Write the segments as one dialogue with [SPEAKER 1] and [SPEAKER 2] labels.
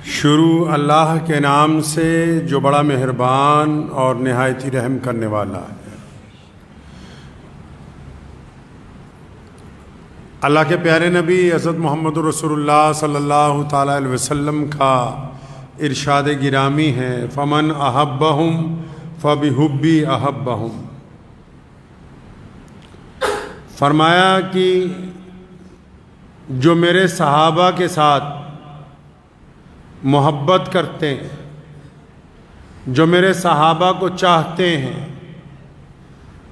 [SPEAKER 1] شروع اللہ کے نام سے جو بڑا مہربان اور نہایت ہی رحم کرنے والا ہے۔ اللہ کے پیارے نبی حضرت محمد رسول اللہ صلی اللہ تعالیٰ علیہ وسلم کا ارشاد گرامی ہے، فمن احبہم فبحبی احبہم۔ فرمایا کہ جو میرے صحابہ کے ساتھ محبت کرتے ہیں، جو میرے صحابہ کو چاہتے ہیں،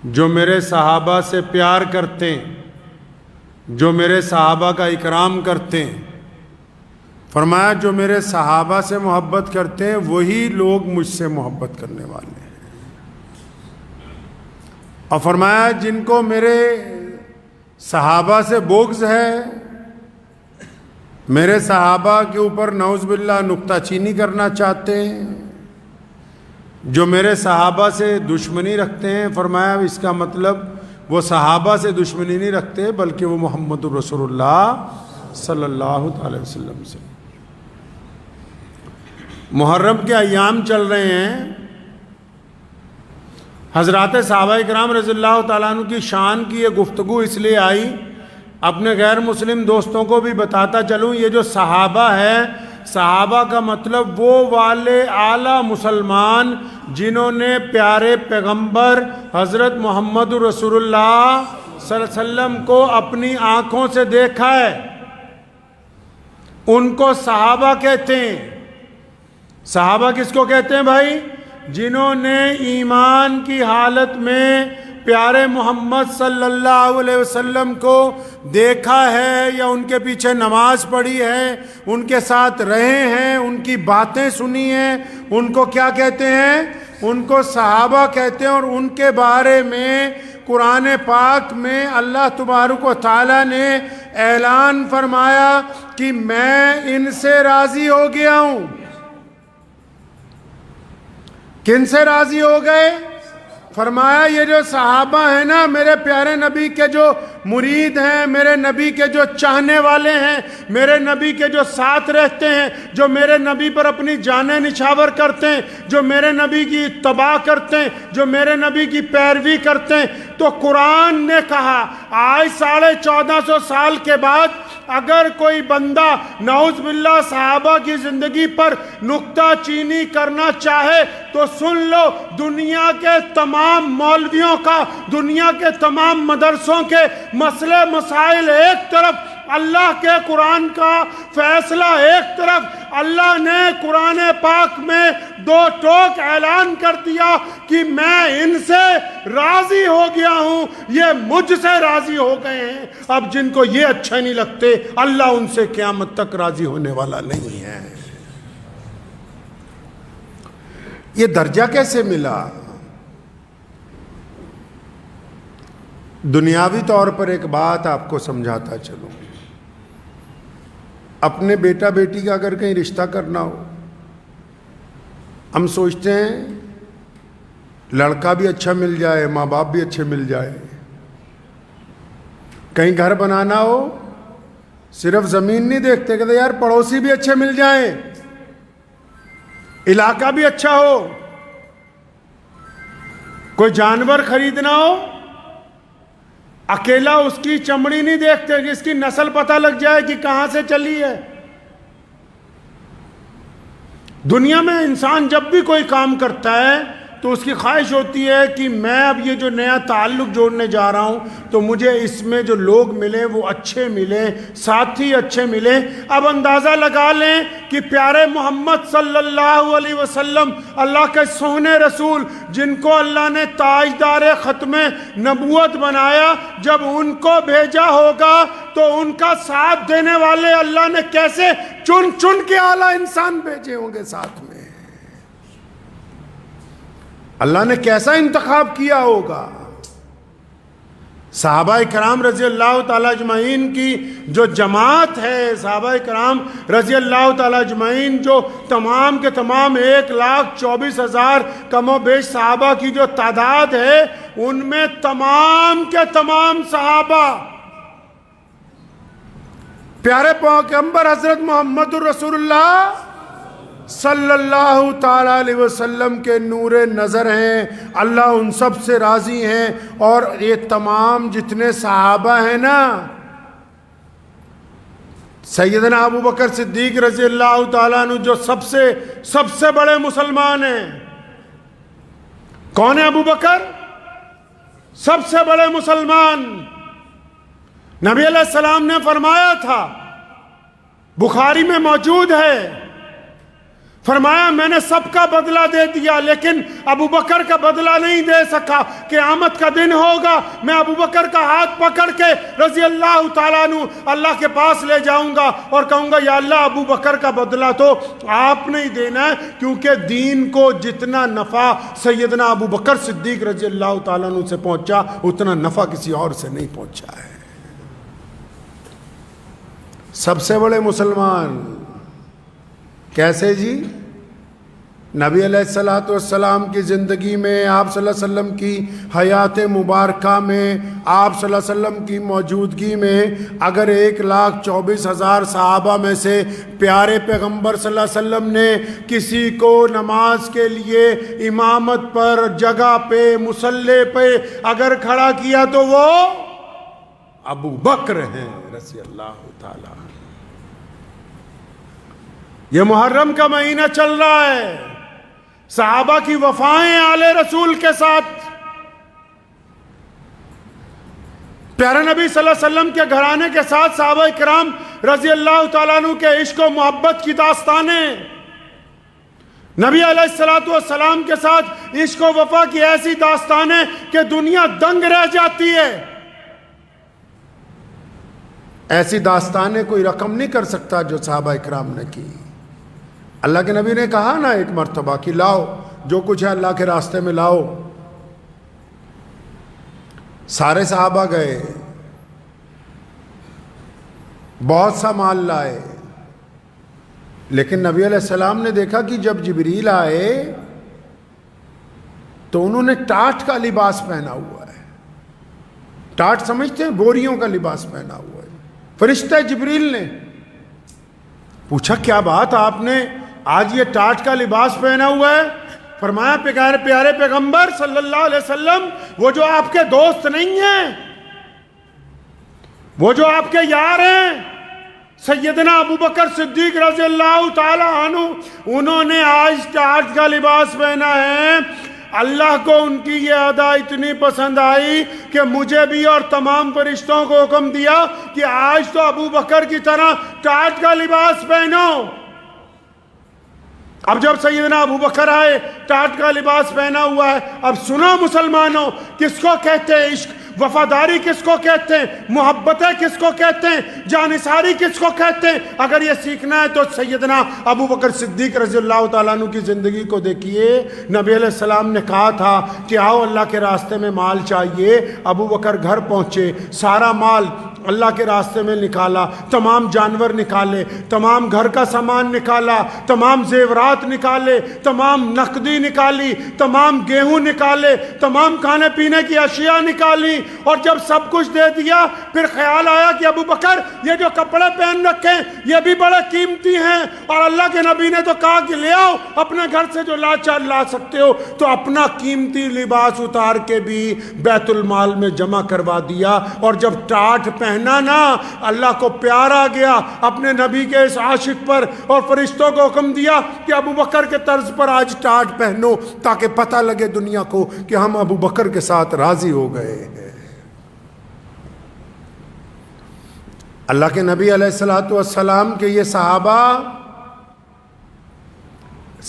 [SPEAKER 1] جو میرے صحابہ سے پیار کرتے ہیں، جو میرے صحابہ کا اکرام کرتے ہیں، فرمایا جو میرے صحابہ سے محبت کرتے ہیں وہی لوگ مجھ سے محبت کرنے والے ہیں۔ اور فرمایا جن کو میرے صحابہ سے بغض ہے، میرے صحابہ کے اوپر نعوذ باللہ نکتہ چینی کرنا چاہتے ہیں، جو میرے صحابہ سے دشمنی رکھتے ہیں، فرمایا اس کا مطلب وہ صحابہ سے دشمنی نہیں رکھتے بلکہ وہ محمد رسول اللہ صلی اللہ علیہ وسلم سے۔ محرم کے ایام چل رہے ہیں، حضرات صحابہ کرام رضی اللہ تعالیٰ عنہ کی شان کی یہ گفتگو اس لیے آئی، اپنے غیر مسلم دوستوں کو بھی بتاتا چلوں، یہ جو صحابہ ہے، صحابہ کا مطلب وہ والے اعلیٰ مسلمان جنہوں نے پیارے پیغمبر حضرت محمد رسول اللہ صلی اللہ علیہ وسلم کو اپنی آنکھوں سے دیکھا ہے، ان کو صحابہ کہتے ہیں۔ صحابہ کس کو کہتے ہیں بھائی؟ جنہوں نے ایمان کی حالت میں پیارے محمد صلی اللہ علیہ وسلم کو دیکھا ہے یا ان کے پیچھے نماز پڑھی ہے، ان کے ساتھ رہے ہیں، ان کی باتیں سنی ہیں، ان کو کیا کہتے ہیں؟ ان کو صحابہ کہتے ہیں۔ اور ان کے بارے میں قرآن پاک میں اللہ تبارک و تعالیٰ نے اعلان فرمایا کہ میں ان سے راضی ہو گیا ہوں۔ کن سے راضی ہو گئے؟ فرمایا یہ جو صحابہ ہیں نا، میرے پیارے نبی کے جو مرید ہیں، میرے نبی کے جو چاہنے والے ہیں، میرے نبی کے جو ساتھ رہتے ہیں، جو میرے نبی پر اپنی جانیں نچھاور کرتے ہیں، جو میرے نبی کی اتباع کرتے ہیں، جو میرے نبی کی پیروی کرتے ہیں، تو قرآن نے کہا آج 1450 سال کے بعد اگر کوئی بندہ نعوذ باللہ صحابہ کی زندگی پر نکتہ چینی کرنا چاہے تو سن لو، دنیا کے تمام مولویوں کا، دنیا کے تمام مدرسوں کے مسئلے مسائل ایک طرف، اللہ کے قرآن کا فیصلہ ایک طرف، اللہ نے قرآن پاک میں دو ٹوک اعلان کر دیا کہ میں ان سے راضی ہو گیا ہوں، یہ مجھ سے راضی ہو گئے ہیں۔ اب جن کو یہ اچھے نہیں لگتے، اللہ ان سے قیامت تک راضی ہونے والا نہیں ہے۔ یہ درجہ کیسے ملا؟ دنیاوی طور پر ایک بات آپ کو سمجھاتا چلوں، اپنے بیٹا بیٹی کا اگر کہیں رشتہ کرنا ہو، ہم سوچتے ہیں لڑکا بھی اچھا مل جائے، ماں باپ بھی اچھے مل جائے۔ کہیں گھر بنانا ہو صرف زمین نہیں دیکھتے، کہتے یار پڑوسی بھی اچھے مل جائیں، علاقہ بھی اچھا ہو۔ کوئی جانور خریدنا ہو، اکیلا اس کی چمڑی نہیں دیکھتے کہ اس کی نسل پتہ لگ جائے کہ کہاں سے چلی ہے۔ دنیا میں انسان جب بھی کوئی کام کرتا ہے تو اس کی خواہش ہوتی ہے کہ میں اب یہ جو نیا تعلق جوڑنے جا رہا ہوں تو مجھے اس میں جو لوگ ملیں وہ اچھے ملیں، ساتھی اچھے ملیں۔ اب اندازہ لگا لیں کہ پیارے محمد صلی اللہ علیہ وسلم، اللہ کے سونے رسول جن کو اللہ نے تاجدار ختم نبوت بنایا، جب ان کو بھیجا ہوگا تو ان کا ساتھ دینے والے اللہ نے کیسے چن چن کے اعلیٰ انسان بھیجے ہوں گے ساتھ میں۔ اللہ نے کیسا انتخاب کیا ہوگا۔ صحابہ کرام رضی اللہ تعالیٰ اجمعین کی جو جماعت ہے، صحابہ کرام رضی اللہ تعالیٰ اجمعین جو تمام کے تمام 1,24,000 کم و بیش صحابہ کی جو تعداد ہے، ان میں تمام کے تمام صحابہ پیارے پیغمبر حضرت محمد الرسول اللہ صلی اللہ تعالیٰ علیہ وسلم کے نور نظر ہیں، اللہ ان سب سے راضی ہیں۔ اور یہ تمام جتنے صحابہ ہیں نا، سیدنا ابو بکر صدیق رضی اللہ تعالیٰ عنہ جو سب سے بڑے مسلمان ہیں۔ کون ہے ابو بکر؟ سب سے بڑے مسلمان۔ نبی علیہ السلام نے فرمایا تھا، بخاری میں موجود ہے، فرمایا میں نے سب کا بدلہ دے دیا لیکن ابو بکر کا بدلہ نہیں دے سکا۔ قیامت کا دن ہوگا، میں ابو بکر کا ہاتھ پکڑ کے رضی اللہ تعالیٰ عنہ اللہ کے پاس لے جاؤں گا اور کہوں گا یا اللہ ابو بکر کا بدلہ تو آپ نہیں دینا ہے، کیونکہ دین کو جتنا نفع سیدنا ابو بکر صدیق رضی اللہ تعالیٰ عنہ سے پہنچا اتنا نفع کسی اور سے نہیں پہنچا ہے۔ سب سے بڑے مسلمان کیسے جی؟ نبی علیہ السلام کی زندگی میں، آپ صلی اللہ علیہ وسلم کی حیات مبارکہ میں، آپ صلی اللہ علیہ وسلم کی موجودگی میں اگر 1,24,000 صحابہ میں سے پیارے پیغمبر صلی اللہ علیہ وسلم نے کسی کو نماز کے لیے امامت پر، جگہ پہ، مصلی پہ اگر کھڑا کیا تو وہ ابو بکر ہیں رضی اللہ تعالی۔ یہ محرم کا مہینہ چل رہا ہے، صحابہ کی وفائیں آل رسول کے ساتھ، پیارے نبی صلی اللہ علیہ وسلم کے گھرانے کے ساتھ صحابہ کرام رضی اللہ تعالیٰ عنہ کے عشق و محبت کی داستانیں، نبی علیہ السلام کے ساتھ عشق و وفا کی ایسی داستانیں کہ دنیا دنگ رہ جاتی ہے۔ ایسی داستانیں کوئی رقم نہیں کر سکتا جو صحابہ کرام نے کی۔ اللہ کے نبی نے کہا نا ایک مرتبہ کہ لاؤ جو کچھ ہے اللہ کے راستے میں لاؤ۔ سارے صحابہ گئے، بہت سا مال لائے، لیکن نبی علیہ السلام نے دیکھا کہ جب جبریل آئے تو انہوں نے ٹاٹ کا لباس پہنا ہوا ہے۔ ٹاٹ سمجھتے ہیں؟ بوریوں کا لباس پہنا ہوا ہے۔ فرشتہ جبریل نے پوچھا کیا بات، آپ نے آج یہ ٹاٹ کا لباس پہنا ہوا ہے؟ فرمایا پیارے پیغمبر صلی اللہ علیہ وسلم وہ جو آپ کے دوست نہیں ہیں، وہ جو آپ کے یار ہیں سیدنا ابو بکر صدیق رضی اللہ تعالی عنہ، انہوں نے آج ٹاٹ کا لباس پہنا ہے۔ اللہ کو ان کی یہ ادا اتنی پسند آئی کہ مجھے بھی اور تمام فرشتوں کو حکم دیا کہ آج تو ابو بکر کی طرح ٹاٹ کا لباس پہنو۔ اب جب سیدنا ابو بکر آئے، ٹاٹ کا لباس پہنا ہوا ہے، اب سنو مسلمانوں، کس کو کہتے ہیں عشق؟ وفاداری کس کو کہتے ہیں؟ محبتیں کس کو کہتے ہیں؟ جانثاری کس کو کہتے ہیں؟ اگر یہ سیکھنا ہے تو سیدنا ابو بکر صدیق رضی اللہ تعالیٰ عنہ کی زندگی کو دیکھیے۔ نبی علیہ السلام نے کہا تھا کہ آؤ اللہ کے راستے میں مال چاہیے، ابو بکر گھر پہنچے، سارا مال اللہ کے راستے میں نکالا، تمام جانور نکالے، تمام گھر کا سامان نکالا، تمام زیورات نکالے، تمام نقدی نکالی، تمام گیہوں نکالے، تمام کھانے پینے کی اشیاء نکالی، اور جب سب کچھ دے دیا پھر خیال آیا کہ ابو بکر یہ جو کپڑے پہن رکھے یہ بھی بڑے قیمتی ہیں، اور اللہ کے نبی نے تو کہا کہ لے آؤ اپنے گھر سے جو لاچار لا سکتے ہو، تو اپنا قیمتی لباس اتار کے بھی بیت المال میں جمع کروا دیا۔ اور جب ٹاٹ پہنا نا، اللہ کو پیار آ گیا اپنے نبی کے اس عاشق پر، اور فرشتوں کو حکم دیا کہ ابو بکر کے طرز پر آج ٹاٹ پہنو تاکہ پتہ لگے دنیا کو کہ ہم ابو بکر کے ساتھ راضی ہو گئے ہیں۔ اللہ کے نبی علیہ السلام کے یہ صحابہ،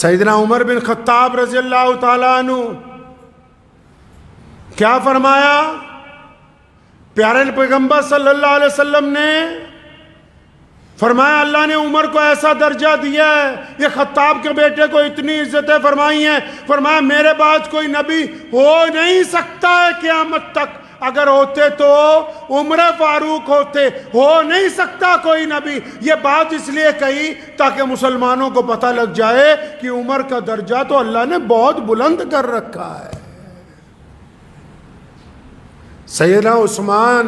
[SPEAKER 1] سیدنا عمر بن خطاب رضی اللہ تعالیٰ عنہ، کیا فرمایا؟ پیارے پیغمبر صلی اللہ علیہ وسلم نے فرمایا اللہ نے عمر کو ایسا درجہ دیا ہے، یہ خطاب کے بیٹے کو اتنی عزتیں فرمائی ہیں، فرمایا میرے بعد کوئی نبی ہو نہیں سکتا ہے قیامت تک، اگر ہوتے تو عمر فاروق ہوتے، ہو نہیں سکتا کوئی نبی۔ یہ بات اس لیے کہی تاکہ مسلمانوں کو پتہ لگ جائے کہ عمر کا درجہ تو اللہ نے بہت بلند کر رکھا ہے۔ سیدنا عثمان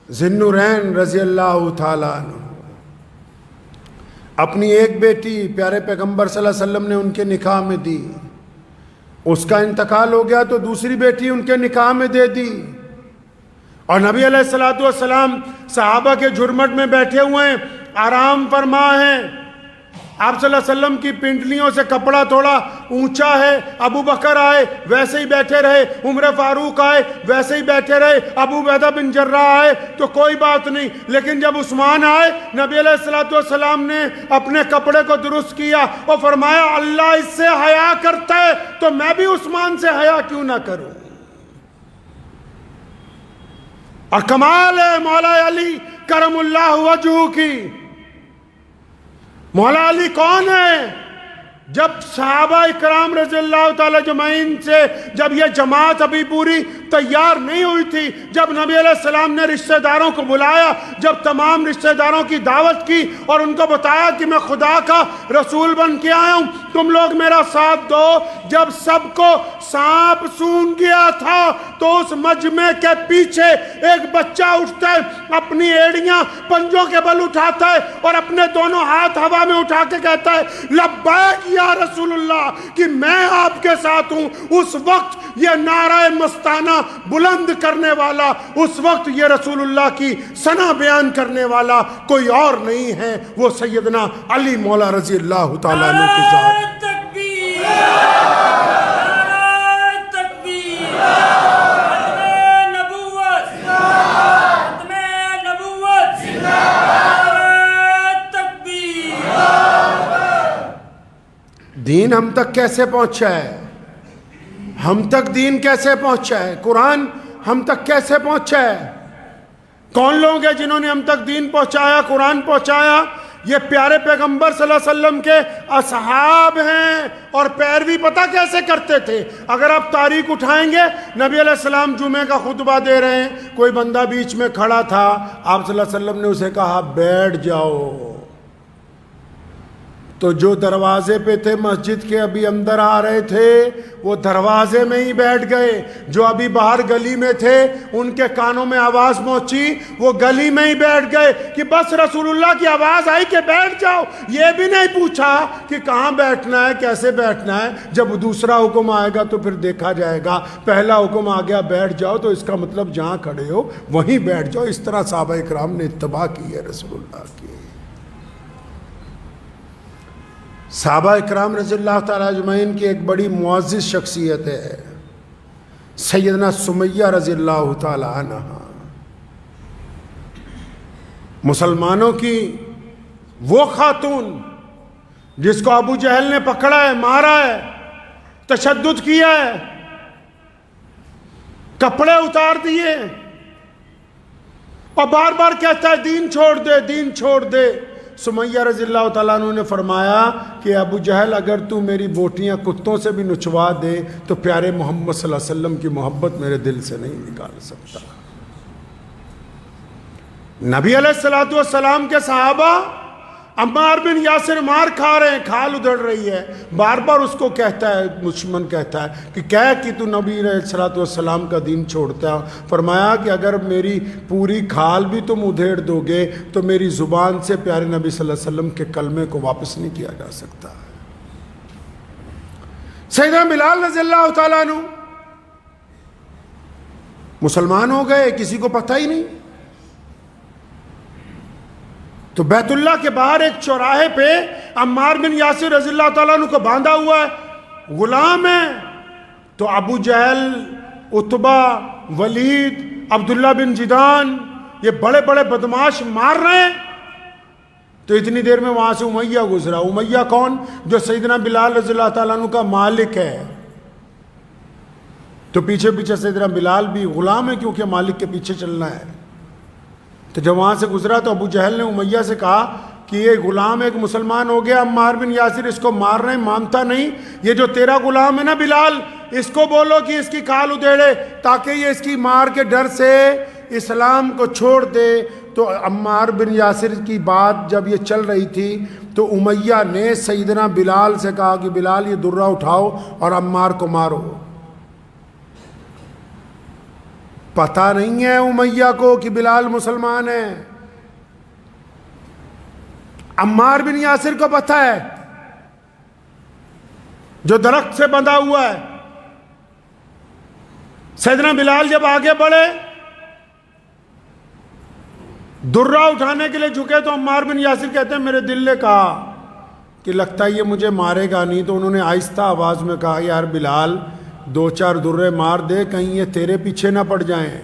[SPEAKER 1] ذی النورین رضی اللہ تعالیٰ عنہ، اپنی ایک بیٹی پیارے پیغمبر صلی اللہ علیہ وسلم نے ان کے نکاح میں دی، اس کا انتقال ہو گیا تو دوسری بیٹی ان کے نکاح میں دے دی، اور نبی علیہ الصلوۃ والسلام صحابہ کے جھرمٹ میں بیٹھے ہوئے ہیں، آرام فرما ہیں، آپ صلی اللہ علیہ وسلم کی پنڈلیوں سے کپڑا تھوڑا اونچا ہے، ابو بکر آئے ویسے ہی بیٹھے رہے، عمر فاروق آئے ویسے ہی بیٹھے رہے، ابو عبیدہ بن جراح آئے تو کوئی بات نہیں، لیکن جب عثمان آئے نبی علیہ الصلوۃ والسلام نے اپنے کپڑے کو درست کیا اور فرمایا اللہ اس سے حیا کرتا ہے تو میں بھی عثمان سے حیا کیوں نہ کروں۔ اور کمال ہے مولا علی کرم اللہ وجہہ کی۔ مولا علی کون ہے؟ جب صحابہ اکرام رضی اللہ تعالی اجمعین سے جب یہ جماعت ابھی پوری تیار نہیں ہوئی تھی، جب نبی علیہ السلام نے رشتہ داروں کو بلایا، جب تمام رشتہ داروں کی دعوت کی اور ان کو بتایا کہ میں خدا کا رسول بن کے آیا ہوں، تم لوگ میرا ساتھ دو، جب سب کو سانپ سونگ گیا تھا تو اس مجمع کے پیچھے ایک بچہ اٹھتا ہے، اپنی ایڑیاں پنجوں کے بل اٹھاتا ہے اور اپنے دونوں ہاتھ ہوا میں اٹھا کے کہتا ہے لبیک یا رسول اللہ، کہ میں آپ کے ساتھ ہوں۔ اس وقت یہ نعرہ مستانہ بلند کرنے والا، اس وقت یہ رسول اللہ کی ثنا بیان کرنے والا کوئی اور نہیں ہے، وہ سیدنا علی مولا رضی اللہ تعالیٰ عنہ کی ذات۔ دین ہم تک کیسے پہنچا ہے؟ ہم تک دین کیسے پہنچا ہے؟ قرآن ہم تک کیسے پہنچا ہے؟ کون لوگ ہیں جنہوں نے ہم تک دین پہنچایا، قرآن پہنچایا؟ یہ پیارے پیغمبر صلی اللہ علیہ وسلم کے اصحاب ہیں، اور پیروی پتہ کیسے کرتے تھے؟ اگر آپ تاریخ اٹھائیں گے، نبی علیہ السلام جمعے کا خطبہ دے رہے ہیں، کوئی بندہ بیچ میں کھڑا تھا، آپ صلی اللہ علیہ وسلم نے اسے کہا بیٹھ جاؤ، تو جو دروازے پہ تھے مسجد کے ابھی اندر آ رہے تھے وہ دروازے میں ہی بیٹھ گئے، جو ابھی باہر گلی میں تھے ان کے کانوں میں آواز پہنچی وہ گلی میں ہی بیٹھ گئے کہ بس رسول اللہ کی آواز آئی کہ بیٹھ جاؤ، یہ بھی نہیں پوچھا کہ کہاں بیٹھنا ہے، کیسے بیٹھنا ہے، جب دوسرا حکم آئے گا تو پھر دیکھا جائے گا، پہلا حکم آ گیا بیٹھ جاؤ تو اس کا مطلب جہاں کھڑے ہو وہیں بیٹھ جاؤ۔ اس طرح صحابہ اکرام نے اتباع کی ہے رسول اللہ کی۔ صحابہ اکرام رضی اللہ تعالیٰ اجمعین کی ایک بڑی معزز شخصیت ہے سیدنا سمیہ رضی اللہ تعالیٰ عنہ، مسلمانوں کی وہ خاتون جس کو ابو جہل نے پکڑا ہے، مارا ہے، تشدد کیا ہے، کپڑے اتار دیے اور بار بار کہتا ہے دین چھوڑ دے، دین چھوڑ دے۔ سمیہ رضی اللہ تعالیٰ عنہ نے فرمایا کہ ابو جہل اگر تو میری بوٹیاں کتوں سے بھی نچوا دے تو پیارے محمد صلی اللہ علیہ وسلم کی محبت میرے دل سے نہیں نکال سکتا۔ نبی علیہ الصلوۃ والسلام کے صحابہ عمار بن یاسر مار کھا رہے ہیں، کھال ادھڑ رہی ہے، بار بار اس کو کہتا ہے، دشمن کہتا ہے کہ کہہ کہ تو نبی علیہ الصلوۃ والسلام کا دین چھوڑتا ہے۔ فرمایا کہ اگر میری پوری کھال بھی تم ادھیڑ دو گے تو میری زبان سے پیارے نبی صلی اللہ علیہ وسلم کے کلمے کو واپس نہیں کیا جا سکتا۔ سیدنا بلال رضی اللہ تعالیٰ عنہ مسلمان ہو گئے، کسی کو پتہ ہی نہیں۔ تو بیت اللہ کے باہر ایک چوراہے پہ عمار بن یاسر رضی اللہ تعالیٰ عنہ کو باندھا ہوا ہے، غلام ہے، تو ابو جہل، عتبہ، ولید، عبداللہ بن جدان، یہ بڑے بڑے بدماش مار رہے ہیں۔ تو اتنی دیر میں وہاں سے امیہ گزرا۔ امیہ کون؟ جو سیدنا بلال رضی اللہ تعالیٰ عنہ کا مالک ہے۔ تو پیچھے پیچھے سیدنا بلال بھی غلام ہے کیونکہ مالک کے پیچھے چلنا ہے۔ تو جب وہاں سے گزرا تو ابو جہل نے امیہ سے کہا کہ یہ غلام ایک مسلمان ہو گیا، عمار بن یاسر اس کو مار رہے ہیں، مانتا نہیں، یہ جو تیرا غلام ہے نا بلال، اس کو بولو کہ اس کی کھال ادھیڑے تاکہ یہ اس کی مار کے ڈر سے اسلام کو چھوڑ دے۔ تو عمار بن یاسر کی بات جب یہ چل رہی تھی تو امیہ نے سیدنا بلال سے کہا کہ بلال یہ درہ اٹھاؤ اور عمار کو مارو۔ پتہ نہیں ہے امیہ کو کہ بلال مسلمان ہے۔ عمار بن یاسر کو پتہ ہے، جو درخت سے بندھا ہوا ہے. سیدنا بلال جب آگے بڑھے درہ اٹھانے کے لیے جھکے تو عمار بن یاسر کہتے ہیں میرے دل نے کہا کہ لگتا ہے یہ مجھے مارے گا نہیں. تو انہوں نے آہستہ آواز میں کہا یار بلال 2-4 درے مار دے، کہیں یہ تیرے پیچھے نہ پڑ جائیں.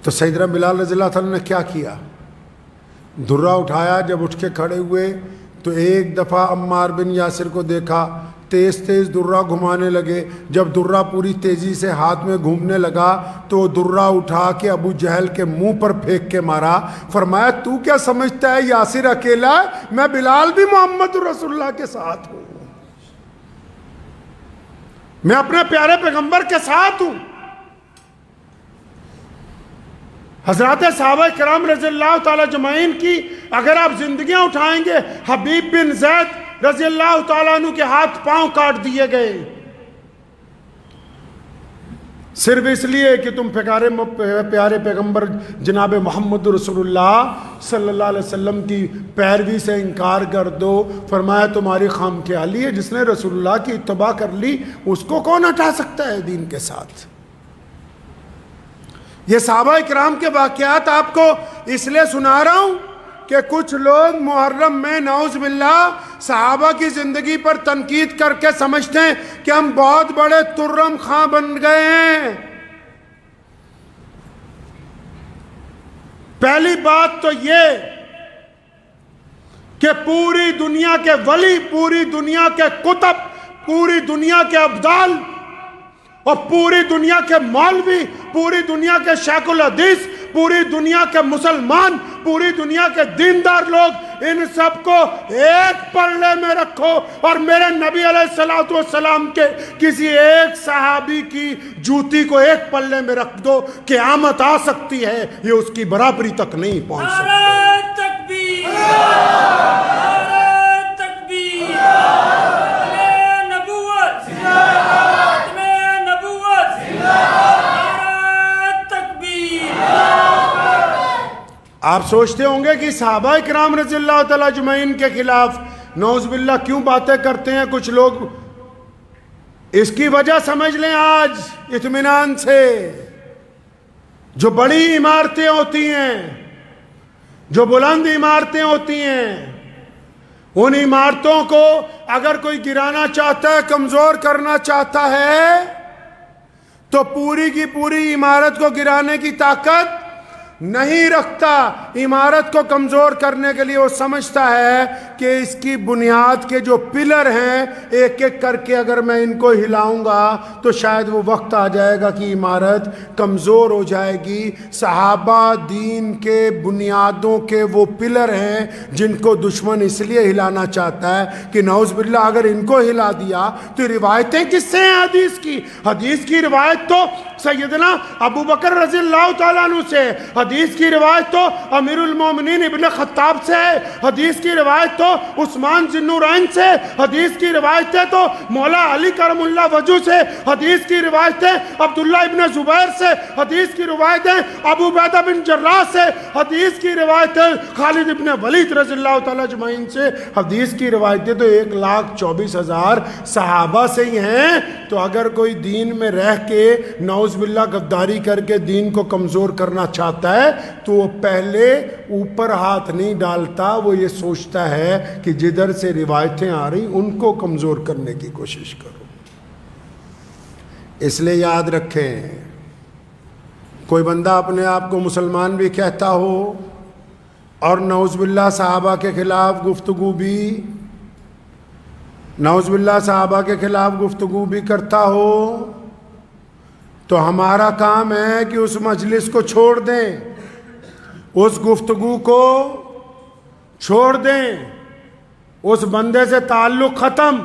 [SPEAKER 1] تو سیدنا بلال رضی اللہ تعالیٰ نے کیا کیا، درہ اٹھایا. جب اٹھ کے کھڑے ہوئے تو ایک دفعہ عمار بن یاسر کو دیکھا تیز تیز درہ گھمانے لگے. جب درہ پوری تیزی سے ہاتھ میں گھومنے لگا تو وہ درہ اٹھا کے ابو جہل کے منہ پر پھینک کے مارا. فرمایا تو کیا سمجھتا ہے یاسر اکیلا ہے؟ میں بلال بھی محمد رسول اللہ کے ساتھ ہوں، میں اپنے پیارے پیغمبر کے ساتھ ہوں. حضرات صحابہ کرام رضی اللہ تعالی اجمعین کی اگر آپ زندگیاں اٹھائیں گے، حبیب بن زید رضی اللہ تعالیٰ عنہ کے ہاتھ پاؤں کاٹ دیے گئے صرف اس لیے کہ تم پیارے پیغمبر جناب محمد رسول اللہ صلی اللہ علیہ وسلم کی پیروی سے انکار کر دو. فرمایا تمہاری خام خیالی ہے، جس نے رسول اللہ کی اتباع کر لی اس کو کون ہٹا سکتا ہے دین کے ساتھ. یہ صحابہ کرام کے واقعات آپ کو اس لیے سنا رہا ہوں کہ کچھ لوگ محرم میں نعوذ باللہ صحابہ کی زندگی پر تنقید کر کے سمجھتے ہیں کہ ہم بہت بڑے ترم خاں بن گئے ہیں. پہلی بات تو یہ کہ پوری دنیا کے ولی، پوری دنیا کے کتب، پوری دنیا کے ابدال اور پوری دنیا کے مولوی، پوری دنیا کے شیخ الحدیث، پوری دنیا کے مسلمان، پوری دنیا کے دیندار لوگ، ان سب کو ایک پلڑے میں رکھو اور میرے نبی علیہ السلام کے کسی ایک صحابی کی جوتی کو ایک پلڑے میں رکھ دو، قیامت آ سکتی ہے یہ اس کی برابری تک نہیں پہنچ سکتی.
[SPEAKER 2] تکبیر، تکبیر، نبوت،
[SPEAKER 1] آپ سوچتے ہوں گے کہ صحابہ کرام رضی اللہ تعالیٰ اجمعین کے خلاف نعوذ باللہ کیوں باتیں کرتے ہیں کچھ لوگ. اس کی وجہ سمجھ لیں آج اطمینان سے. جو بڑی عمارتیں ہوتی ہیں، جو بلند عمارتیں ہوتی ہیں، ان عمارتوں کو اگر کوئی گرانا چاہتا ہے، کمزور کرنا چاہتا ہے تو پوری کی پوری عمارت کو گرانے کی طاقت نہیں رکھتا. عمارت کو کمزور کرنے کے لیے وہ سمجھتا ہے کہ اس کی بنیاد کے جو پلر ہیں ایک ایک کر کے اگر میں ان کو ہلاؤں گا تو شاید وہ وقت آ جائے گا کہ عمارت کمزور ہو جائے گی. صحابہ دین کے بنیادوں کے وہ پلر ہیں جن کو دشمن اس لیے ہلانا چاہتا ہے کہ نعوذ باللہ اگر ان کو ہلا دیا تو روایتیں کس سے ہیں حدیث کی؟ حدیث کی روایت تو سیدنا ابو بکر رضی اللہ تعالیٰ عنہ سے، حدیث کی روایت تو امیر المومنین ابن خطاب سے، حدیث کی روایت تو عثمان ذی النورین سے، حدیث کی روایتیں تو مولا علی کرم اللہ وجہ سے، حدیث کی روایتیں عبداللہ ابن زبیر سے، حدیث کی روایتیں ابو عبیدہ بن جراح سے، حدیث کی روایتیں خالد ابن ولید رضی اللہ تعالیٰ اجمعین سے، حدیث کی روایتیں تو 1,24,000 صحابہ سے ہی ہیں. تو اگر کوئی دین میں رہ کے نعوذ باللہ غداری کر کے دین کو کمزور کرنا چاہتا ہے تو وہ پہلے اوپر ہاتھ نہیں ڈالتا، وہ یہ سوچتا ہے کہ جدھر سے روایتیں آ رہی ان کو کمزور کرنے کی کوشش کرو. اس لیے یاد رکھیں، کوئی بندہ اپنے آپ کو مسلمان بھی کہتا ہو اور نعوذ باللہ صحابہ کے خلاف گفتگو بھی کرتا ہو تو ہمارا کام ہے کہ اس مجلس کو چھوڑ دیں، اس گفتگو کو چھوڑ دیں، اس بندے سے تعلق ختم.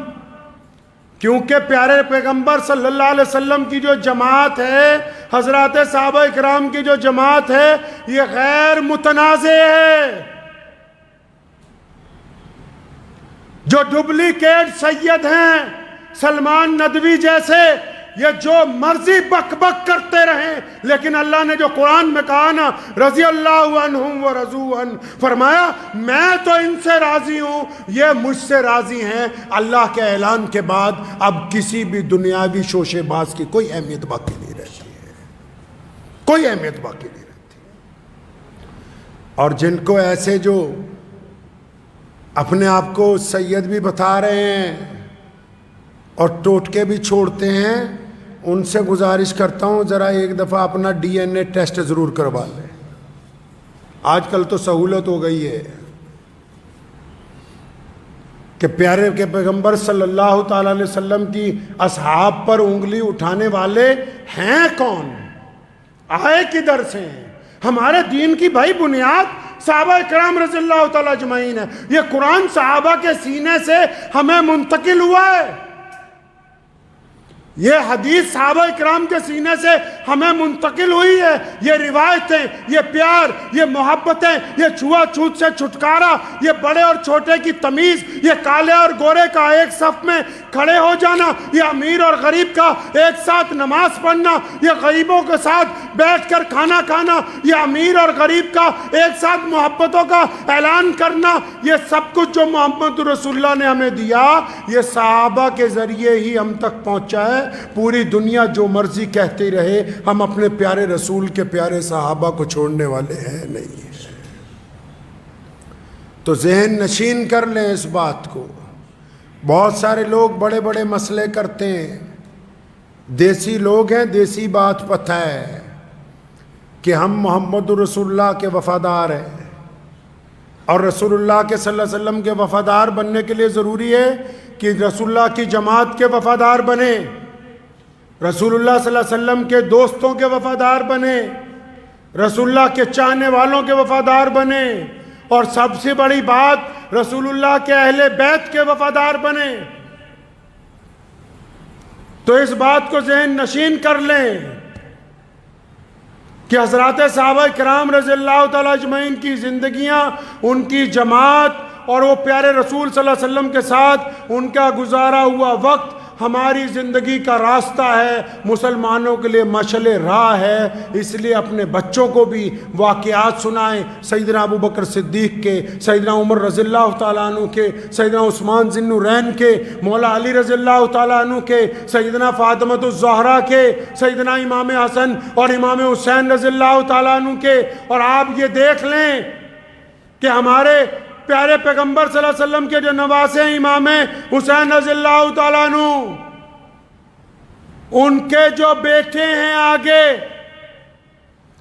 [SPEAKER 1] کیونکہ پیارے پیغمبر صلی اللہ علیہ وسلم کی جو جماعت ہے، حضرات صحابہ اکرام کی جو جماعت ہے، یہ غیر متنازع ہے. جو ڈپلیکیٹ سید ہیں سلمان ندوی جیسے، یہ جو مرضی بک بک کرتے رہیں، لیکن اللہ نے جو قرآن میں کہا نا رضی اللہ عنہم و رضوا عنہ، فرمایا میں تو ان سے راضی ہوں، یہ مجھ سے راضی ہیں، اللہ کے اعلان کے بعد اب کسی بھی دنیاوی شوشے باز کی کوئی اہمیت باقی نہیں رہتی ہے، کوئی اہمیت باقی نہیں رہتی۔ اور جن کو ایسے جو اپنے آپ کو سید بھی بتا رہے ہیں اور ٹوٹکے بھی چھوڑتے ہیں، ان سے گزارش کرتا ہوں ذرا ایک دفعہ اپنا ڈی این اے ٹیسٹ ضرور کروا لیں۔ آج کل تو سہولت ہو گئی ہے کہ پیارے کے پیغمبر صلی اللہ تعالی علیہ وسلم کی اصحاب پر انگلی اٹھانے والے ہیں کون، آئے کدھر سے ہیں؟ ہمارے دین کی بھائی بنیاد صحابہ کرام رضی اللہ تعالی اجمعین ہے۔ یہ قرآن صحابہ کے سینے سے ہمیں منتقل ہوا ہے، یہ حدیث صحابہ کرام کے سینے سے ہمیں منتقل ہوئی ہے۔ یہ روایتیں، یہ پیار، یہ محبتیں، یہ چھوا چھوت سے چھٹکارا، یہ بڑے اور چھوٹے کی تمیز، یہ کالے اور گورے کا ایک صف میں کھڑے ہو جانا، یہ امیر اور غریب کا ایک ساتھ نماز پڑھنا، یہ غریبوں کے ساتھ بیٹھ کر کھانا کھانا، یہ امیر اور غریب کا ایک ساتھ محبتوں کا اعلان کرنا، یہ سب کچھ جو محمد رسول اللہ نے ہمیں دیا، یہ صحابہ کے ذریعے ہی ہم تک پہنچا ہے۔ پوری دنیا جو مرضی کہتی رہے، ہم اپنے پیارے رسول کے پیارے صحابہ کو چھوڑنے والے ہیں نہیں۔ تو ذہن نشین کر لیں اس بات کو۔ بہت سارے لوگ بڑے بڑے مسئلے کرتے ہیں، دیسی لوگ ہیں، دیسی بات پتہ ہے کہ ہم محمد رسول اللہ کے وفادار ہیں، اور رسول اللہ کے صلی اللہ علیہ وسلم کے وفادار بننے کے لیے ضروری ہے کہ رسول اللہ کی جماعت کے وفادار بنے، رسول اللہ صلی اللہ علیہ وسلم کے دوستوں کے وفادار بنے، رسول اللہ کے چاہنے والوں کے وفادار بنے، اور سب سے بڑی بات رسول اللہ کے اہل بیت کے وفادار بنے۔ تو اس بات کو ذہن نشین کر لیں کہ حضرات صحابہ کرام رضی اللہ تعالی اجمعین کی زندگیاں، ان کی جماعت اور وہ پیارے رسول صلی اللہ علیہ وسلم کے ساتھ ان کا گزارا ہوا وقت ہماری زندگی کا راستہ ہے، مسلمانوں کے لیے مشعل راہ ہے۔ اس لیے اپنے بچوں کو بھی واقعات سنائیں، سیدنا ابو بکر صدیق کے، سیدنا عمر رضی اللہ تعالیٰ عنہ کے، سیدنا عثمان ذی النورین کے، مولا علی رضی اللہ تعالیٰ عنہ کے، سیدنا فاطمۃ الزہرا کے، سیدنا امام حسن اور امام حسین رضی اللہ تعالیٰ عنہ کے۔ اور آپ یہ دیکھ لیں کہ ہمارے پیارے پیغمبر صلی اللہ علیہ وسلم کے جو نواسے ہیں امام حسین رضی اللہ تعالیٰ عنہ، ان کے جو بیٹے ہیں آگے،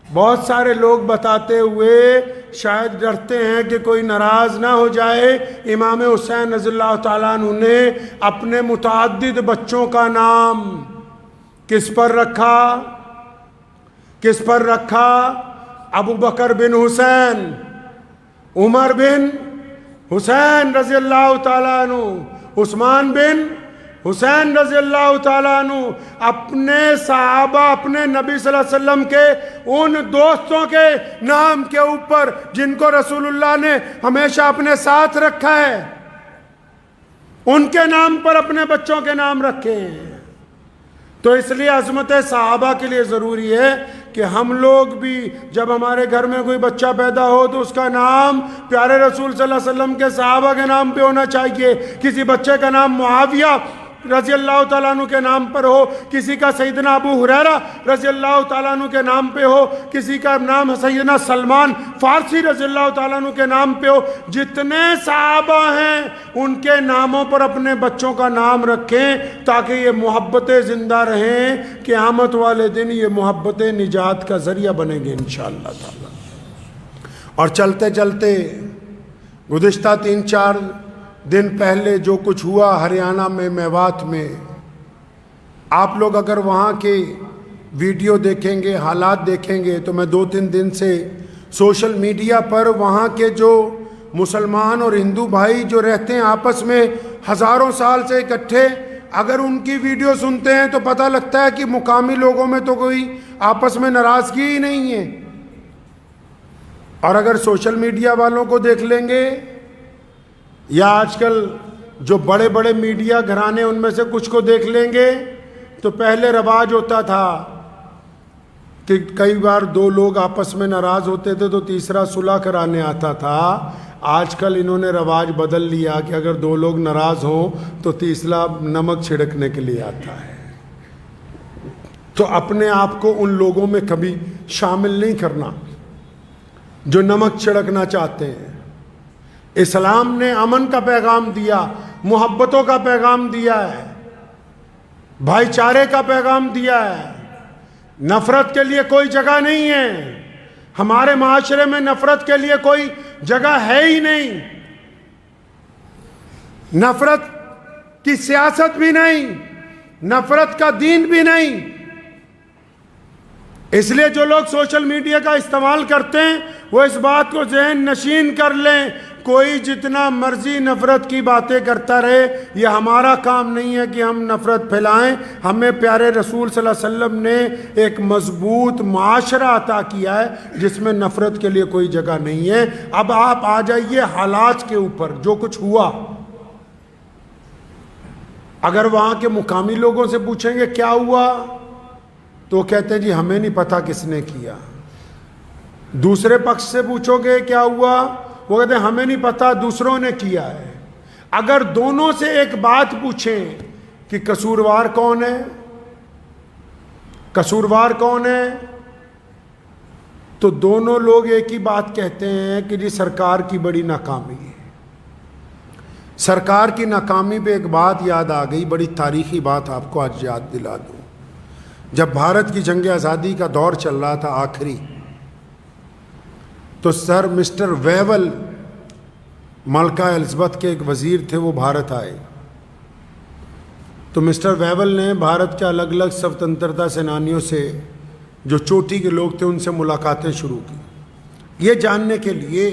[SPEAKER 1] بہت سارے لوگ بتاتے ہوئے شاید ڈرتے ہیں کہ کوئی ناراض نہ ہو جائے، امام حسین رضی اللہ تعالیٰ عنہ نے اپنے متعدد بچوں کا نام کس پر رکھا؟ کس پر رکھا؟ ابو بکر بن حسین، عمر بن حسین رضی اللہ تعالیٰ عنہ، عثمان بن حسین رضی اللہ تعالیٰ عنہ، اپنے صحابہ، اپنے نبی صلی اللہ علیہ وسلم کے ان دوستوں کے نام کے اوپر جن کو رسول اللہ نے ہمیشہ اپنے ساتھ رکھا ہے، ان کے نام پر اپنے بچوں کے نام رکھے ہیں۔ تو اس لیے عظمت صحابہ کے لیے ضروری ہے کہ ہم لوگ بھی جب ہمارے گھر میں کوئی بچہ پیدا ہو تو اس کا نام پیارے رسول صلی اللہ علیہ وسلم کے صحابہ کے نام پہ ہونا چاہیے۔ کسی بچے کا نام معاویہ رضی اللہ تعالیٰ عنہ کے نام پر ہو، کسی کا سیدنا ابو ہریرہ رضی اللہ تعالیٰ عنہ کے نام پہ ہو، کسی کا نام سیدنا سلمان فارسی رضی اللہ تعالیٰ عنہ کے نام پہ ہو، جتنے صحابہ ہیں ان کے ناموں پر اپنے بچوں کا نام رکھیں تاکہ یہ محبتیں زندہ رہیں، قیامت والے دن یہ محبتیں نجات کا ذریعہ بنیں گے انشاءاللہ تعالیٰ۔ اور چلتے چلتے گزشتہ 3-4 دن پہلے جو کچھ ہوا ہریانہ میں، میوات میں، آپ لوگ اگر وہاں کے ویڈیو دیکھیں گے، حالات دیکھیں گے، تو میں 2-3 دن سے سوشل میڈیا پر وہاں کے جو مسلمان اور ہندو بھائی جو رہتے ہیں آپس میں ہزاروں سال سے اکٹھے، اگر ان کی ویڈیو سنتے ہیں تو پتہ لگتا ہے کہ مقامی لوگوں میں تو کوئی آپس میں ناراضگی ہی نہیں ہے۔ اور اگر سوشل میڈیا والوں کو دیکھ لیں گے یا آج کل جو بڑے بڑے میڈیا گھرانے ان میں سے کچھ کو دیکھ لیں گے تو پہلے رواج ہوتا تھا کہ کئی بار دو لوگ آپس میں ناراض ہوتے تھے تو تیسرا صلح کرانے آتا تھا. آج کل انہوں نے رواج بدل لیا کہ اگر دو لوگ ناراض ہوں تو تیسرا نمک چھڑکنے کے لیے آتا ہے. تو اپنے آپ کو ان لوگوں میں کبھی شامل نہیں کرنا جو نمک چھڑکنا چاہتے ہیں. اسلام نے امن کا پیغام دیا, محبتوں کا پیغام دیا ہے, بھائی چارے کا پیغام دیا ہے. نفرت کے لیے کوئی جگہ نہیں ہے. ہمارے معاشرے میں نفرت کے لیے کوئی جگہ ہے ہی نہیں. نفرت کی سیاست بھی نہیں, نفرت کا دین بھی نہیں. اس لیے جو لوگ سوشل میڈیا کا استعمال کرتے ہیں وہ اس بات کو ذہن نشین کر لیں, کوئی جتنا مرضی نفرت کی باتیں کرتا رہے, یہ ہمارا کام نہیں ہے کہ ہم نفرت پھیلائیں. ہمیں پیارے رسول صلی اللہ علیہ وسلم نے ایک مضبوط معاشرہ عطا کیا ہے جس میں نفرت کے لیے کوئی جگہ نہیں ہے. اب آپ آ جائیے حالات کے اوپر, جو کچھ ہوا. اگر وہاں کے مقامی لوگوں سے پوچھیں گے کیا ہوا تو وہ کہتے ہیں جی ہمیں نہیں پتا کس نے کیا. دوسرے پکش سے پوچھو گے کیا ہوا, وہ کہتے ہیں ہمیں نہیں پتا, دوسروں نے کیا ہے. اگر دونوں سے ایک بات پوچھیں کہ قصوروار کون ہے, قصوروار کون ہے, تو دونوں لوگ ایک ہی بات کہتے ہیں کہ جی سرکار کی بڑی ناکامی ہے. سرکار کی ناکامی پہ ایک بات یاد آ گئی, بڑی تاریخی بات آپ کو آج یاد دلا دوں. جب بھارت کی جنگ آزادی کا دور چل رہا تھا آخری, تو سر مسٹر ویول, ملکہ الزبتھ کے ایک وزیر تھے, وہ بھارت آئے. تو مسٹر ویول نے بھارت کے الگ الگ سوتنترتا سینانیوں سے, جو چوٹی کے لوگ تھے, ان سے ملاقاتیں شروع کی, یہ جاننے کے لیے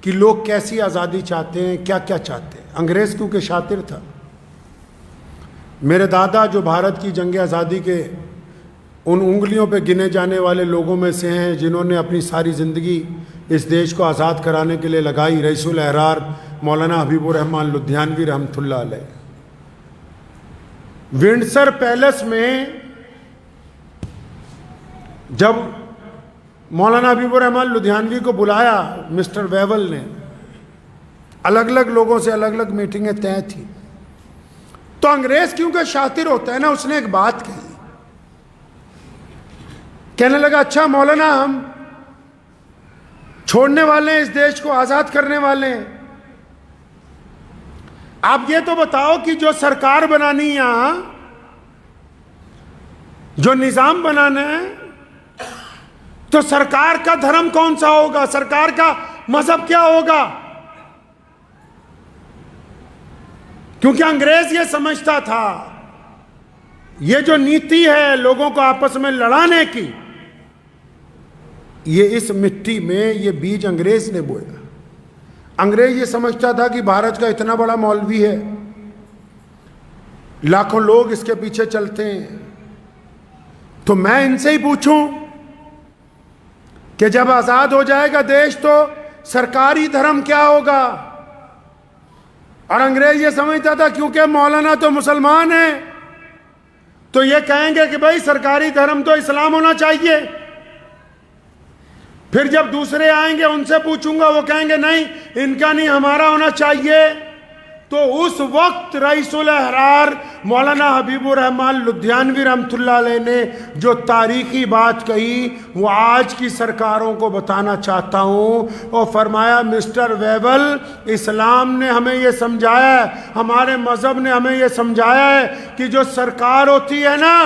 [SPEAKER 1] کہ لوگ کیسی آزادی چاہتے ہیں, کیا کیا چاہتے ہیں. انگریز کیونکہ شاطر تھا. میرے دادا جو بھارت کی جنگ آزادی کے ان انگلیوں پہ گنے جانے والے لوگوں میں سے ہیں جنہوں نے اپنی ساری زندگی اس دیش کو آزاد کرانے کے لیے لگائی, رئیس الاحرار مولانا حبیب الرحمن لدھیانوی رحمۃ اللہ علیہ. ونڈسر پیلس میں جب مولانا حبیب الرحمن لدھیانوی کو بلایا مسٹر ویول نے, الگ الگ لوگوں سے الگ الگ میٹنگیں طے تھیں. تو انگریز کیونکہ شاطر ہوتا ہے نا, اس نے ایک بات کہی, کہنے لگا اچھا مولانا ہم چھوڑنے والے ہیں, اس دیش کو آزاد کرنے والے ہیں, آپ یہ تو بتاؤ کہ جو سرکار بنانی ہے یہاں, جو نظام بنانا ہے, تو سرکار کا دھرم کون سا ہوگا, سرکار کا مذہب کیا ہوگا. کیونکہ انگریز یہ سمجھتا تھا یہ جو نیتی ہے لوگوں کو آپس میں لڑانے کی, یہ اس مٹی میں یہ بیج انگریز نے بویا. انگریز یہ سمجھتا تھا کہ بھارت کا اتنا بڑا مولوی ہے, لاکھوں لوگ اس کے پیچھے چلتے ہیں, تو میں ان سے ہی پوچھوں کہ جب آزاد ہو جائے گا دیش تو سرکاری دھرم کیا ہوگا. اور انگریز یہ سمجھتا تھا کیونکہ مولانا تو مسلمان ہیں تو یہ کہیں گے کہ بھائی سرکاری دھرم تو اسلام ہونا چاہیے. پھر جب دوسرے آئیں گے ان سے پوچھوں گا, وہ کہیں گے نہیں ان کا نہیں ہمارا ہونا چاہیے. تو اس وقت رئیس الاحرار مولانا حبیب الرحمن لدھیانوی رحمۃ اللہ علیہ نے جو تاریخی بات کہی وہ آج کی سرکاروں کو بتانا چاہتا ہوں. اور فرمایا مسٹر ویول, اسلام نے ہمیں یہ سمجھایا ہے, ہمارے مذہب نے ہمیں یہ سمجھایا ہے کہ جو سرکار ہوتی ہے نا,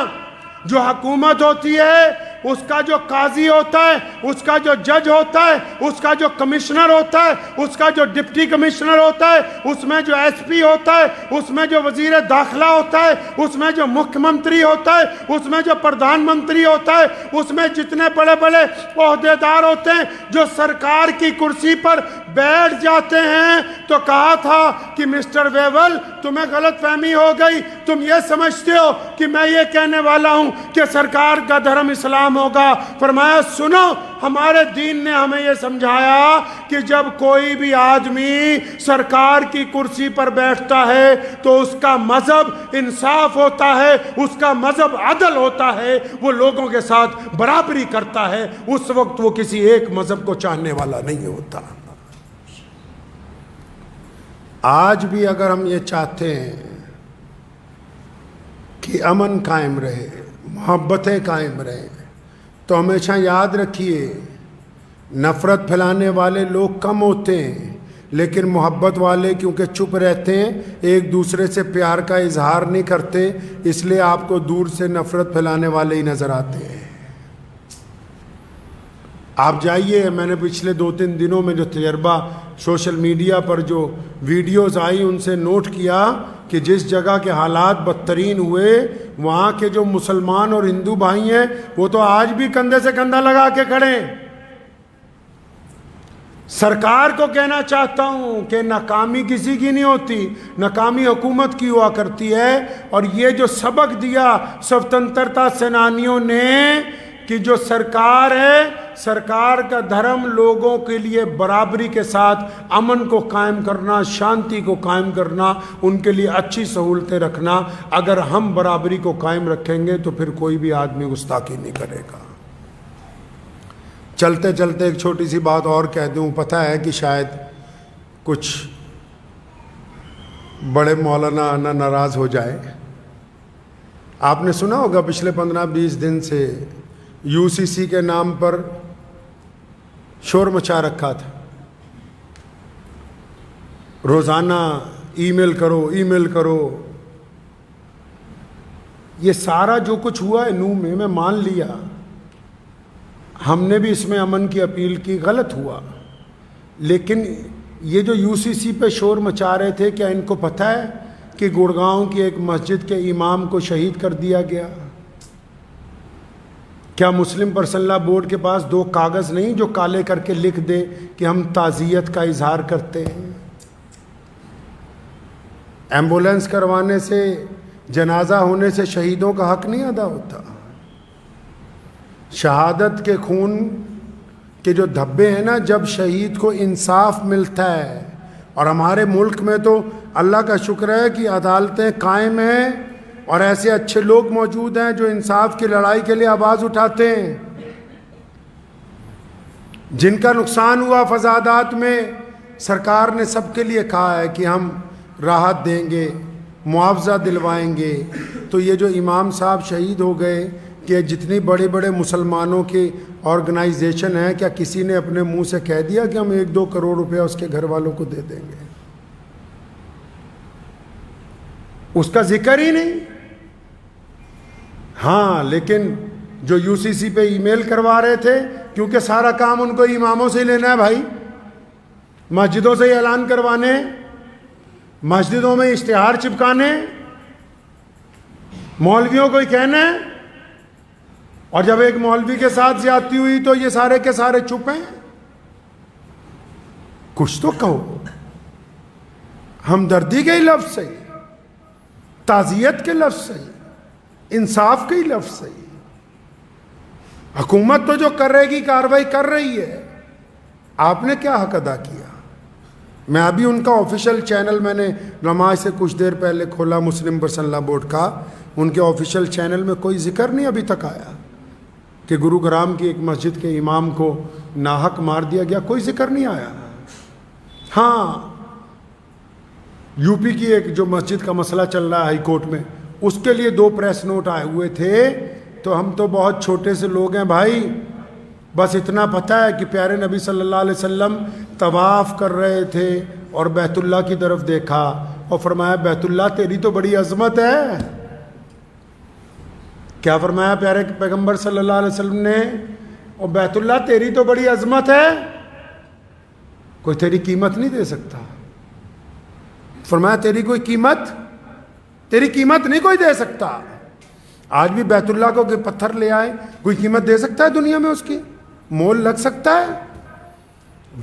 [SPEAKER 1] جو حکومت ہوتی ہے, اس کا جو قاضی ہوتا ہے, اس کا جو جج ہوتا ہے, اس کا جو کمشنر ہوتا ہے, اس کا جو ڈپٹی کمشنر ہوتا ہے, اس میں جو ایس پی ہوتا ہے, اس میں جو وزیر داخلہ ہوتا ہے, اس میں جو مکھ منتری ہوتا ہے, اس میں جو پردھان منتری ہوتا ہے, اس میں جتنے بڑے بڑے عہدیدار ہوتے ہیں جو سرکار کی کرسی پر بیٹھ جاتے ہیں. تو کہا تھا کہ مسٹر ویول تمہیں غلط فہمی ہو گئی, تم یہ سمجھتے ہو کہ میں یہ کہنے والا ہوں کہ سرکار کا دھرم اسلام کام ہوگا. فرمایا سنو, ہمارے دین نے ہمیں یہ سمجھایا کہ جب کوئی بھی آدمی سرکار کی کرسی پر بیٹھتا ہے تو اس کا مذہب انصاف ہوتا ہے, اس کا مذہب عدل ہوتا ہے, وہ لوگوں کے ساتھ برابری کرتا ہے. اس وقت وہ کسی ایک مذہب کو چاہنے والا نہیں ہوتا. آج بھی اگر ہم یہ چاہتے ہیں کہ امن قائم رہے, محبتیں قائم رہیں, تو ہمیشہ یاد رکھیے نفرت پھیلانے والے لوگ کم ہوتے ہیں, لیکن محبت والے کیونکہ چپ رہتے ہیں, ایک دوسرے سے پیار کا اظہار نہیں کرتے, اس لیے آپ کو دور سے نفرت پھیلانے والے ہی نظر آتے ہیں. آپ جائیے, میں نے پچھلے 2-3 دنوں میں جو تجربہ سوشل میڈیا پر جو ویڈیوز آئی ان سے نوٹ کیا کہ جس جگہ کے حالات بدترین ہوئے, وہاں کے جو مسلمان اور ہندو بھائی ہیں وہ تو آج بھی کندھے سے کندھا لگا کے کھڑے ہیں. سرکار کو کہنا چاہتا ہوں کہ ناکامی کسی کی نہیں ہوتی, ناکامی حکومت کی ہوا کرتی ہے. اور یہ جو سبق دیا سوتنترتا سینانیوں نے کہ جو سرکار ہے, سرکار کا دھرم لوگوں کے لیے برابری کے ساتھ امن کو قائم کرنا, شانتی کو قائم کرنا, ان کے لیے اچھی سہولتیں رکھنا. اگر ہم برابری کو قائم رکھیں گے تو پھر کوئی بھی آدمی گستاخی نہیں کرے گا. چلتے چلتے ایک چھوٹی سی بات اور کہہ دوں. پتہ ہے کہ شاید کچھ بڑے مولانا نہ ناراض ہو جائے. آپ نے سنا ہوگا پچھلے 15-20 دن سے UCC کے نام پر شور مچا رکھا تھا. روزانہ ای میل کرو, ای میل کرو. یہ سارا جو کچھ ہوا ہے نو میں مان لیا, ہم نے بھی اس میں امن کی اپیل کی, غلط ہوا. لیکن یہ جو UCC پہ شور مچا رہے تھے, کیا ان کو پتہ ہے کہ گڑگاؤں کی ایک مسجد کے امام کو شہید کر دیا گیا؟ کیا مسلم پرسنل لا بورڈ کے پاس 2 کاغذ نہیں جو کالے کر کے لکھ دے کہ ہم تعزیت کا اظہار کرتے ہیں؟ ایمبولینس کروانے سے, جنازہ ہونے سے شہیدوں کا حق نہیں ادا ہوتا. شہادت کے خون کے جو دھبے ہیں نا, جب شہید کو انصاف ملتا ہے, اور ہمارے ملک میں تو اللہ کا شکر ہے کہ عدالتیں قائم ہیں اور ایسے اچھے لوگ موجود ہیں جو انصاف کی لڑائی کے لیے آواز اٹھاتے ہیں. جن کا نقصان ہوا فسادات میں, سرکار نے سب کے لیے کہا ہے کہ ہم راحت دیں گے, معاوضہ دلوائیں گے. تو یہ جو امام صاحب شہید ہو گئے, کہ جتنی بڑے بڑے مسلمانوں کے آرگنائزیشن ہیں, کیا کسی نے اپنے منہ سے کہہ دیا کہ ہم 1-2 کروڑ روپیہ اس کے گھر والوں کو دے دیں گے؟ اس کا ذکر ہی نہیں. ہاں, لیکن جو UCC پہ ای میل کروا رہے تھے, کیونکہ سارا کام ان کو اماموں سے ہی لینا ہے بھائی, مسجدوں سے ہی اعلان کروانے, مسجدوں میں اشتہار چپکانے, مولویوں کو ہی کہنا ہے. اور جب ایک مولوی کے ساتھ زیادتی ہوئی تو یہ سارے کے سارے چپ ہیں. کچھ تو کہو. ہمدردی کے ہی لفظ صحیح, تعزیت کے لفظ صحیح, انصاف کے ہی لفظ صحیح. حکومت تو جو کر رہے گی کارروائی کر رہی ہے, آپ نے کیا حق ادا کیا؟ میں ابھی ان کا آفیشیل چینل, میں نے نماز سے کچھ دیر پہلے کھولا مسلم پرسنل لا بورڈ کا, ان کے آفیشیل چینل میں کوئی ذکر نہیں ابھی تک آیا کہ گروگرام کی ایک مسجد کے امام کو ناحق مار دیا گیا, کوئی ذکر نہیں آیا. ہاں, UP کی ایک جو مسجد کا مسئلہ چل رہا ہے ہائی کورٹ میں, اس کے لیے 2 پریس نوٹ آئے ہوئے تھے. تو ہم تو بہت چھوٹے سے لوگ ہیں بھائی, بس اتنا پتہ ہے کہ پیارے نبی صلی اللہ علیہ وسلم طواف کر رہے تھے اور بیت اللہ کی طرف دیکھا اور فرمایا بیت اللہ تیری تو بڑی عظمت ہے. کیا فرمایا پیارے پیغمبر صلی اللہ علیہ وسلم نے؟ اور بیت اللہ تیری تو بڑی عظمت ہے, کوئی تیری قیمت نہیں دے سکتا. فرمایا تیری کوئی قیمت, تیری قیمت نہیں کوئی دے سکتا. آج بھی بیت اللہ کو پتھر لے آئے, کوئی قیمت دے سکتا ہے دنیا میں؟ اس کی مول لگ سکتا ہے؟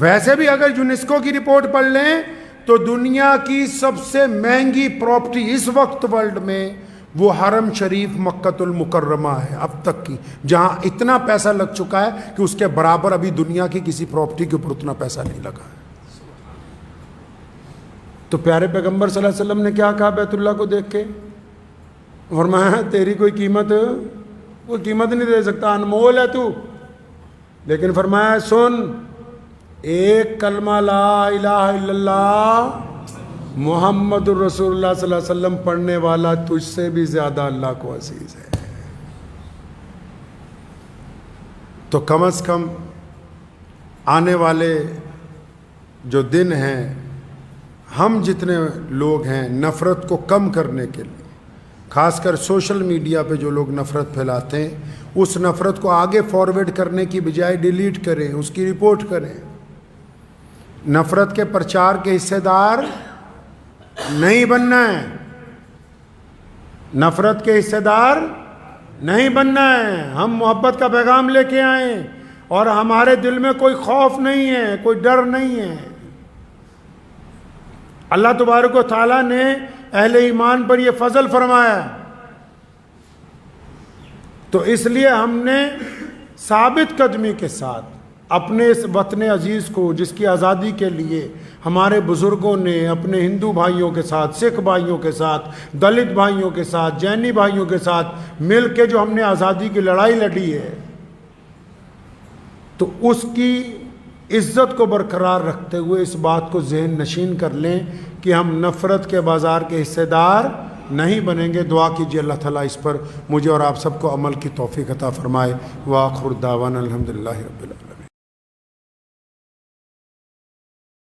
[SPEAKER 1] ویسے بھی اگر یونیسکو کی رپورٹ پڑھ لیں تو دنیا کی سب سے مہنگی پراپرٹی اس وقت ورلڈ میں وہ حرم شریف مکۃ المکرمہ ہے اب تک کی، جہاں اتنا پیسہ لگ چکا ہے کہ اس کے برابر ابھی دنیا کی کسی پراپرٹی کے اوپر اتنا پیسہ نہیں لگا ہے۔ تو پیارے پیغمبر صلی اللہ علیہ وسلم نے کیا کہا بیت اللہ کو دیکھ کے؟ فرمایا تیری کوئی قیمت نہیں دے سکتا، انمول ہے تو، لیکن فرمایا سن، ایک کلمہ لا الہ الا اللہ محمد الرسول اللہ صلی اللہ علیہ وسلم پڑھنے والا تجھ سے بھی زیادہ اللہ کو عزیز ہے۔ تو کم از کم آنے والے جو دن ہیں، ہم جتنے لوگ ہیں نفرت کو کم کرنے کے لیے، خاص کر سوشل میڈیا پہ جو لوگ نفرت پھیلاتے ہیں، اس نفرت کو آگے فارورڈ کرنے کی بجائے ڈیلیٹ کریں، اس کی رپورٹ کریں۔ نفرت کے پرچار کے حصے دار نہیں بننا ہے، نفرت کے حصے دار نہیں بننا ہے۔ ہم محبت کا پیغام لے کے آئیں اور ہمارے دل میں کوئی خوف نہیں ہے، کوئی ڈر نہیں ہے۔ اللہ تبارک و تعالیٰ نے اہل ایمان پر یہ فضل فرمایا، تو اس لیے ہم نے ثابت قدمی کے ساتھ اپنے اس وطن عزیز کو، جس کی آزادی کے لیے ہمارے بزرگوں نے اپنے ہندو بھائیوں کے ساتھ، سکھ بھائیوں کے ساتھ، دلت بھائیوں کے ساتھ، جینی بھائیوں کے ساتھ مل کے جو ہم نے آزادی کی لڑائی لڑی ہے، تو اس کی عزت کو برقرار رکھتے ہوئے اس بات کو ذہن نشین کر لیں کہ ہم نفرت کے بازار کے حصے دار نہیں بنیں گے۔ دعا کیجیے اللہ تعالیٰ اس پر مجھے اور آپ سب کو عمل کی توفیق عطا فرمائے۔ وآخر دعوانا الحمدللہ رب العالمین۔